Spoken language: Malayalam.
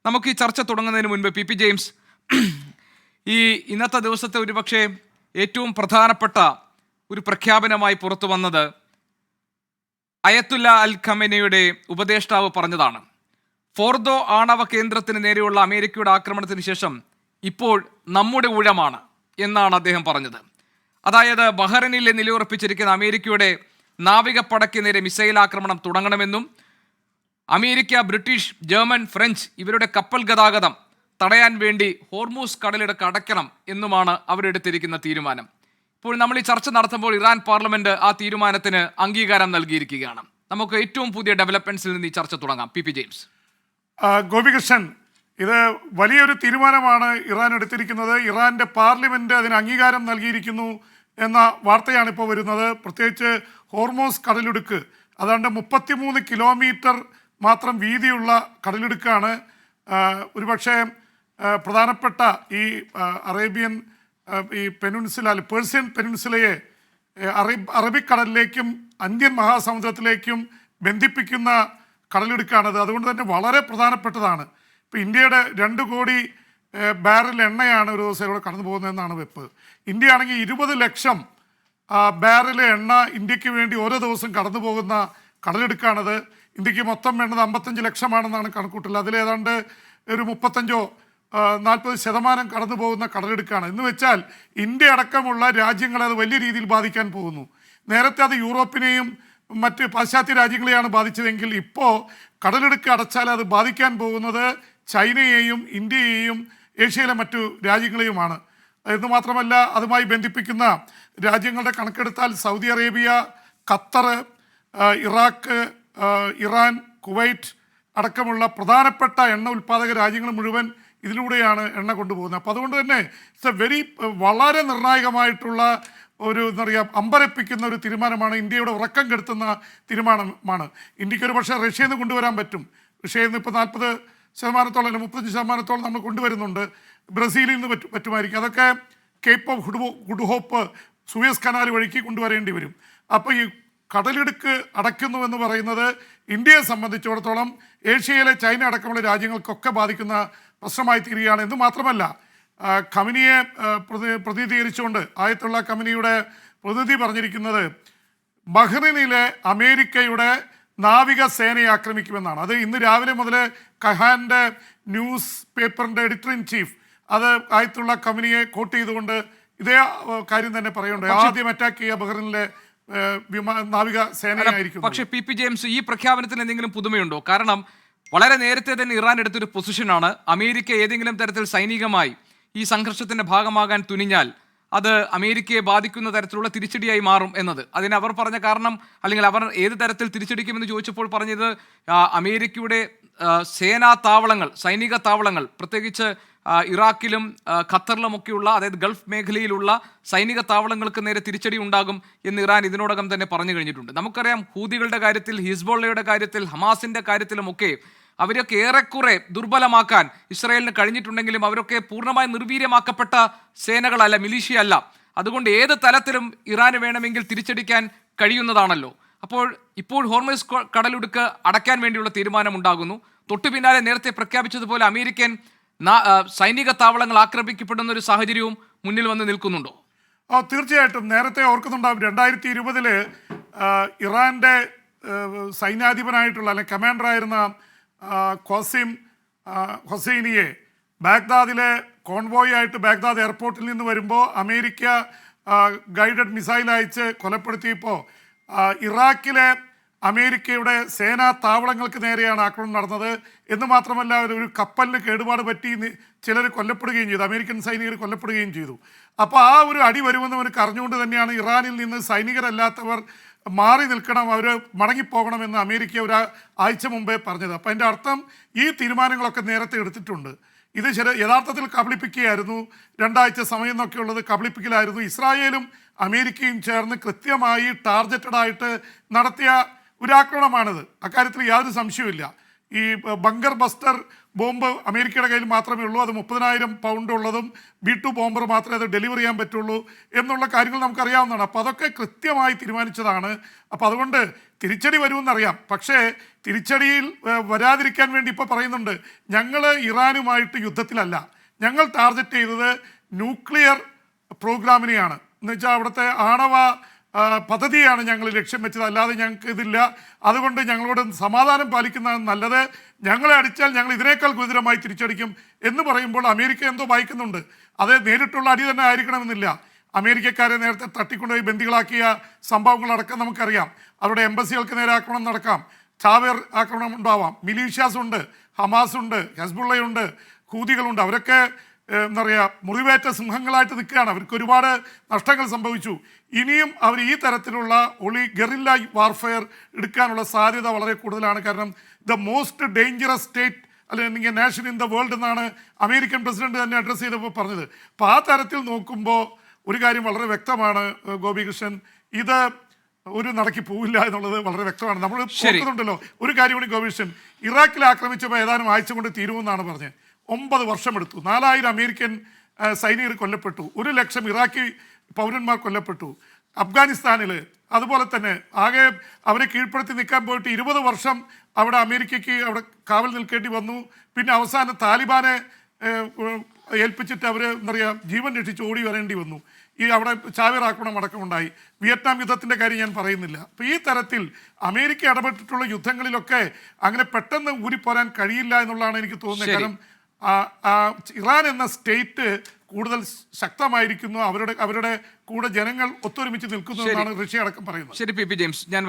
നമുക്ക് ഈ ചർച്ച തുടങ്ങുന്നതിന് മുൻപ് പി ജെയിംസ്, ഈ ഇന്നത്തെ ദിവസത്തെ ഒരുപക്ഷെ ഏറ്റവും പ്രധാനപ്പെട്ട ഒരു പ്രഖ്യാപനമായി പുറത്തു വന്നത് അയത്തുല്ല അൽ ഖമേനിയുടെ ഉപദേഷ്ടാവ് പറഞ്ഞതാണ്. ഫോർദോ ആണവ കേന്ദ്രത്തിന് നേരെയുള്ള അമേരിക്കയുടെ ആക്രമണത്തിന് ശേഷം ഇപ്പോൾ നമ്മുടെ ഊഴമാണ് എന്നാണ് അദ്ദേഹം പറഞ്ഞത്. അതായത് ബഹ്റൈനിലെ നിലയുറപ്പിച്ചിരിക്കുന്ന അമേരിക്കയുടെ നാവികപ്പടയ്ക്ക് നേരെ മിസൈൽ ആക്രമണം തുടങ്ങണമെന്നും അമേരിക്ക, ബ്രിട്ടീഷ്, ജർമ്മൻ, ഫ്രഞ്ച് ഇവരുടെ കപ്പൽ ഗതാഗതം തടയാൻ വേണ്ടി ഹോർമൂസ് കടലിടുക്ക് അടയ്ക്കണം എന്നുമാണ് അവരെടുത്തിരിക്കുന്ന തീരുമാനം. ഇപ്പോൾ നമ്മൾ ഈ ചർച്ച നടത്തുമ്പോൾ ഇറാൻ പാർലമെന്റ് ആ തീരുമാനത്തിന് അംഗീകാരം നൽകിയിരിക്കുകയാണ്. നമുക്ക് ഏറ്റവും പുതിയ ഡെവലപ്മെന്റ്സിൽ നിന്ന് ഈ ചർച്ച തുടങ്ങാം. P James. ഗോപികൃഷ്ണൻ, ഇത് വലിയൊരു തീരുമാനമാണ് ഇറാൻ എടുത്തിരിക്കുന്നത്. ഇറാന്റെ പാർലമെന്റ് അതിന് അംഗീകാരം നൽകിയിരിക്കുന്നു എന്ന വാർത്തയാണ് ഇപ്പോൾ വരുന്നത്. പ്രത്യേകിച്ച് ഹോർമൂസ് കടലിടുക്ക്, അതാണ്ട് 33 കിലോമീറ്റർ മാത്രം വീതിയുള്ള കടലിടുക്കാണ്. ഒരുപക്ഷെ പ്രധാനപ്പെട്ട ഈ അറേബ്യൻ ഈ പെനിൻസുല, പേർഷ്യൻ പെനിൻസുലയെ അറബിക്കടലിലേക്കും ഇന്ത്യൻ മഹാസമുദ്രത്തിലേക്കും ബന്ധിപ്പിക്കുന്ന കടലിടുക്കാണത്. അതുകൊണ്ട് തന്നെ വളരെ പ്രധാനപ്പെട്ടതാണ്. ഇപ്പോൾ ഇന്ത്യയുടെ 2 കോടി ബാരൽ എണ്ണയാണ് ഒരു ദിവസം ഇവിടെ കടന്നു പോകുന്നതെന്നാണ് വെപ്പ്. ഇന്ത്യ ആണെങ്കിൽ 20 ലക്ഷം ബാരൽ എണ്ണ ഇന്ത്യക്ക് വേണ്ടി ഓരോ ദിവസം കടന്നു പോകുന്ന കടലെടുക്കാണത്. ഇന്ത്യക്ക് മൊത്തം വേണ്ടത് 55 ലക്ഷമാണെന്നാണ് കണക്കൂട്ടൽ. അതിലേതാണ്ട് ഒരു 35-40% കടന്നു പോകുന്ന കടലെടുക്കാണ്. എന്ന് വെച്ചാൽ ഇന്ത്യ അടക്കമുള്ള രാജ്യങ്ങളെ അത് വലിയ രീതിയിൽ ബാധിക്കാൻ പോകുന്നു. നേരത്തെ അത് യൂറോപ്പിനെയും മറ്റ് പാശ്ചാത്യ രാജ്യങ്ങളെയാണ് ബാധിച്ചതെങ്കിൽ ഇപ്പോൾ കടലെടുക്ക് അടച്ചാൽ അത് ബാധിക്കാൻ പോകുന്നത് ചൈനയെയും ഇന്ത്യയെയും ഏഷ്യയിലെ മറ്റു രാജ്യങ്ങളെയുമാണ്. എന്ന് മാത്രമല്ല, അതുമായി ബന്ധിപ്പിക്കുന്ന രാജ്യങ്ങളുടെ കണക്കെടുത്താൽ Saudi Arabia, Qatar, Iraq, Iran, Kuwait അടക്കമുള്ള പ്രധാനപ്പെട്ട എണ്ണ ഉൽപ്പാദക രാജ്യങ്ങൾ മുഴുവൻ ഇതിലൂടെയാണ് എണ്ണ കൊണ്ടുപോകുന്നത്. അപ്പോൾ അതുകൊണ്ട് തന്നെ വളരെ നിർണായകമായിട്ടുള്ള ഒരു എന്താ പറയുക, അമ്പരപ്പിക്കുന്ന ഒരു തീരുമാനമാണ്. ഇന്ത്യയുടെ ഉറക്കം കെടുത്തുന്ന തീരുമാനമാണ്. ഇന്ത്യക്ക് ഒരു പക്ഷേ റഷ്യയിൽ നിന്ന് കൊണ്ടുവരാൻ പറ്റും. റഷ്യയിൽ നിന്ന് ഇപ്പോൾ 40% അല്ലെങ്കിൽ 35% നമ്മൾ കൊണ്ടുവരുന്നുണ്ട്. ബ്രസീലിൽ നിന്ന് പറ്റുമായിരിക്കും. അതൊക്കെ Cape of Good Hope, Suez canal വഴിക്ക് കൊണ്ടുവരേണ്ടി വരും. അപ്പോൾ ഈ കടലിടുക്ക് അടയ്ക്കുന്നു എന്ന് പറയുന്നത് ഇന്ത്യയെ സംബന്ധിച്ചിടത്തോളം ഏഷ്യയിലെ ചൈന അടക്കമുള്ള രാജ്യങ്ങൾക്കൊക്കെ ബാധിക്കുന്ന പ്രശ്നമായി തീരുകയാണ്. എന്ന് മാത്രമല്ല, ഖമനിയെ പ്രതിനിധീകരിച്ചുകൊണ്ട് ആയത്തുള്ള ഖമനിയുടെ പ്രതിനിധി പറഞ്ഞിരിക്കുന്നത് ബഹ്റൈനിലെ അമേരിക്കയുടെ നാവിക സേനയെ ആക്രമിക്കുമെന്നാണ്. അത് ഇന്ന് രാവിലെ മുതൽ കഹാൻ്റെ ന്യൂസ് പേപ്പറിൻ്റെ എഡിറ്റർ ഇൻ ചീഫ് അത് ആയത്തുള്ള ഖമനിയെ കോട്ട് ചെയ്തുകൊണ്ട് ഇതേ കാര്യം തന്നെ പറയുന്നുണ്ട്. ആദ്യം അറ്റാക്ക് ചെയ്യുക ബഹ്റൈനിലെ നാവിക സേനയായിരിക്കും. പക്ഷേ പി ജെയിംസ്, ഈ പ്രഖ്യാപനത്തിന് എന്തെങ്കിലും പുതുമയുണ്ടോ? കാരണം വളരെ നേരത്തെ തന്നെ ഇറാൻ എടുത്തൊരു പൊസിഷനാണ്, അമേരിക്ക ഏതെങ്കിലും തരത്തിൽ സൈനികമായി ഈ സംഘർഷത്തിന്റെ ഭാഗമാകാൻ തുനിഞ്ഞാൽ അത് അമേരിക്കയെ ബാധിക്കുന്ന തരത്തിലുള്ള തിരിച്ചടിയായി മാറും എന്നത്. അതിന് അവർ പറഞ്ഞ കാരണം, അല്ലെങ്കിൽ അവർ ഏത് തരത്തിൽ തിരിച്ചടിക്കുമെന്ന് ചോദിച്ചപ്പോൾ പറഞ്ഞത് അമേരിക്കയുടെ സേനാ താവളങ്ങൾ, സൈനിക താവളങ്ങൾ, പ്രത്യേകിച്ച് ഇറാഖിലും ഖത്തറിലുമൊക്കെയുള്ള, അതായത് ഗൾഫ് മേഖലയിലുള്ള സൈനിക താവളങ്ങൾക്ക് നേരെ തിരിച്ചടി ഉണ്ടാകും എന്ന് ഇറാൻ ഇതിനോടകം തന്നെ പറഞ്ഞു കഴിഞ്ഞിട്ടുണ്ട്. നമുക്കറിയാം, ഹൂതികളുടെ കാര്യത്തിൽ, ഹിസ്ബുള്ളയുടെ കാര്യത്തിൽ, ഹമാസിന്റെ കാര്യത്തിലുമൊക്കെ അവരൊക്കെ ഏറെക്കുറെ ദുർബലമാക്കാൻ ഇസ്രായേലിന് കഴിഞ്ഞിട്ടുണ്ടെങ്കിലും അവരൊക്കെ പൂർണ്ണമായി നിർവീര്യമാക്കപ്പെട്ട സേനകളല്ല, മിലീഷ്യ അല്ല. അതുകൊണ്ട് ഏത് തലത്തിലും ഇറാന് വേണമെങ്കിൽ തിരിച്ചടിക്കാൻ കഴിയുന്നതാണല്ലോ. ഇപ്പോൾ ഹോർമൂസ് കടലിടുക്ക് അടയ്ക്കാൻ വേണ്ടിയുള്ള തീരുമാനം ഉണ്ടാകുന്നു. തൊട്ടു പിന്നാലെ നേരത്തെ പ്രഖ്യാപിച്ചതുപോലെ അമേരിക്കൻ സൈനിക താവളങ്ങൾ ആക്രമിക്കപ്പെടുന്ന ഒരു സാഹചര്യവും മുന്നിൽ വന്ന് നിൽക്കുന്നുണ്ടോ? തീർച്ചയായിട്ടും. നേരത്തെ ഓർക്കുന്നുണ്ടാവും, 2020 ഇറാന്റെ സൈന്യാധിപനായിട്ടുള്ള അല്ലെങ്കിൽ കമാൻഡറായിരുന്ന ഖാസിം ഹൊസൈനിയെ ബാഗ്ദാദിലെ കോൺവോയ് ആയിട്ട് ബാഗ്ദാദ് എയർപോർട്ടിൽ നിന്ന് വരുമ്പോൾ അമേരിക്ക ഗൈഡഡ് മിസൈൽ അയച്ച് കൊലപ്പെടുത്തിയപ്പോൾ ഇറാഖിലെ അമേരിക്കയുടെ സേനാ താവളങ്ങൾക്ക് നേരെയാണ് ആക്രമണം നടന്നത്. എന്ന് മാത്രമല്ല, ഒരു കപ്പലിന് കേടുപാട് പറ്റി ചിലർ കൊല്ലപ്പെടുകയും ചെയ്തു, അമേരിക്കൻ സൈനികർ കൊല്ലപ്പെടുകയും ചെയ്തു. അപ്പോൾ ആ ഒരു അടി വരുമെന്ന് അവർക്ക് അറിഞ്ഞുകൊണ്ട് തന്നെയാണ് ഇറാനിൽ നിന്ന് സൈനികരല്ലാത്തവർ മാറി നിൽക്കണം, അവർ മടങ്ങിപ്പോകണമെന്ന് അമേരിക്ക ഒരു ആഴ്ച മുമ്പേ പറഞ്ഞത്. അപ്പോൾ അതിൻ്റെ അർത്ഥം ഈ തീരുമാനങ്ങളൊക്കെ നേരത്തെ എടുത്തിട്ടുണ്ട്. ഇത് യഥാർത്ഥത്തിൽ കബളിപ്പിക്കുകയായിരുന്നു. 2 ആഴ്ച സമയം എന്നൊക്കെയുള്ളത് കബളിപ്പിക്കലായിരുന്നു. ഇസ്രായേലും അമേരിക്കയും ചേർന്ന് കൃത്യമായി ടാർഗറ്റഡായിട്ട് നടത്തിയ ഒരു ആക്രമണമാണിത്. അക്കാര്യത്തിൽ യാതൊരു സംശയവുമില്ല. ഈ ബങ്കർ ബസ്റ്റർ ബോംബ് അമേരിക്കയുടെ കയ്യിൽ മാത്രമേ ഉള്ളൂ. അത് 30,000 പൗണ്ട് ഉള്ളതും B2 ബോംബർ മാത്രമേ അത് ഡെലിവർ ചെയ്യാൻ പറ്റുള്ളൂ എന്നുള്ള കാര്യങ്ങൾ നമുക്കറിയാവുന്നതാണ്. അപ്പോൾ അതൊക്കെ കൃത്യമായി തീരുമാനിച്ചതാണ്. അപ്പോൾ അതുകൊണ്ട് തിരിച്ചടി വരുമെന്നറിയാം. പക്ഷേ തിരിച്ചടിയിൽ വരാതിരിക്കാൻ വേണ്ടി ഇപ്പോൾ പറയുന്നുണ്ട്, ഞങ്ങൾ ഇറാനുമായിട്ട് യുദ്ധത്തിലല്ല, ഞങ്ങൾ ടാർഗറ്റ് ചെയ്തത് ന്യൂക്ലിയർ പ്രോഗ്രാമിനെയാണ്, എന്ന് വെച്ചാൽ അവിടുത്തെ ആണവ പദ്ധതിയാണ് ഞങ്ങൾ ലക്ഷ്യം വെച്ചത്, അല്ലാതെ ഞങ്ങൾക്ക് ഇതില്ല, അതുകൊണ്ട് ഞങ്ങളോട് സമാധാനം പാലിക്കുന്നതാണ് നല്ലത്, ഞങ്ങളെ അടിച്ചാൽ ഞങ്ങൾ ഇതിനേക്കാൾ ഗുരുതരമായി തിരിച്ചടിക്കും എന്ന് പറയുമ്പോൾ അമേരിക്ക എന്തോ വായിക്കുന്നുണ്ട്. അത് നേരിട്ടുള്ള അടി തന്നെ ആയിരിക്കണമെന്നില്ല. അമേരിക്കക്കാരെ നേരത്തെ തട്ടിക്കൊണ്ടുപോയി ബന്ദികളാക്കിയ സംഭവങ്ങളടക്കം നമുക്കറിയാം. അവരുടെ എംബസികൾക്ക് നേരെ ആക്രമണം നടക്കാം, ചാവേർ ആക്രമണം ഉണ്ടാവാം, മിലീഷ്യാസ് ഉണ്ട്, ഹമാസ് ഉണ്ട്, ഹെസ്ബുള്ളയുണ്ട്, ഹൂതികളുണ്ട്. അവരൊക്കെ എന്താ പറയുക, മുറിവേറ്റ സിംഹങ്ങളായിട്ട് നിൽക്കുകയാണ്. അവർക്ക് ഒരുപാട് നഷ്ടങ്ങൾ സംഭവിച്ചു. ഇനിയും അവർ ഈ തരത്തിലുള്ള ഗറില്ല വാർഫെയർ എടുക്കാനുള്ള സാധ്യത വളരെ കൂടുതലാണ്. കാരണം ദ മോസ്റ്റ് ഡേഞ്ചറസ് സ്റ്റേറ്റ് അല്ലെങ്കിൽ നാഷൻ ഇൻ ദ വേൾഡ് എന്നാണ് അമേരിക്കൻ പ്രസിഡന്റ് തന്നെ അഡ്രസ്സ് ചെയ്തപ്പോൾ പറഞ്ഞത്. അപ്പോൾ ആ തരത്തിൽ നോക്കുമ്പോൾ ഒരു കാര്യം വളരെ വ്യക്തമാണ് ഗോപികൃഷ്ണൻ, ഇത് ഒരു നടക്കി പോവില്ല എന്നുള്ളത് വളരെ വ്യക്തമാണ്. നമ്മൾ നോക്കുന്നുണ്ടല്ലോ. ഒരു കാര്യം കൂടി ഗോപികൃഷ്ണൻ, ഇറാഖിൽ ആക്രമിച്ചപ്പോൾ ഏതാനും ആഴ്ച കൊണ്ട് തീരുമെന്നാണ് പറഞ്ഞത്. 9 വർഷമെടുത്തു. 4000 അമേരിക്കൻ സൈനികർ കൊല്ലപ്പെട്ടു, 1 ലക്ഷം ഇറാഖി പൗരന്മാർ കൊല്ലപ്പെട്ടു. അഫ്ഗാനിസ്ഥാനിൽ അതുപോലെ തന്നെ ആകെ അവരെ കീഴ്പ്പെടുത്തി നിൽക്കാൻ പോയിട്ട് 20 വർഷം അവിടെ അമേരിക്കയ്ക്ക് അവിടെ കാവൽ നിൽക്കേണ്ടി വന്നു. പിന്നെ അവസാനം താലിബാനെ ഏൽപ്പിച്ചിട്ട് അവർ എന്താ പറയുക, ജീവൻ രക്ഷിച്ച് ഓടി വരേണ്ടി വന്നു. ഈ അവിടെ ചാവേർ ആക്രമണം അടക്കമുണ്ടായി. വിയറ്റ്നാം യുദ്ധത്തിൻ്റെ കാര്യം ഞാൻ പറയുന്നില്ല. അപ്പോൾ ഈ തരത്തിൽ അമേരിക്ക ഇടപെട്ടിട്ടുള്ള യുദ്ധങ്ങളിലൊക്കെ അങ്ങനെ പെട്ടെന്ന് ഊരിപ്പോരാൻ കഴിയില്ല എന്നുള്ളതാണ് എനിക്ക് തോന്നുന്നത്. കാരണം ഇറാൻ എന്ന സ്റ്റേറ്റ് കൂടുതൽ ശക്തമായിരിക്കുന്നു, അവരുടെ കൂടെ ജനങ്ങൾ ഒത്തൊരുമിച്ച് നിൽക്കുന്നു എന്നാണ് റഷ്യ അടക്കം പറയുന്നത്. ശരി, പി ജെയിംസ്, ഞാൻ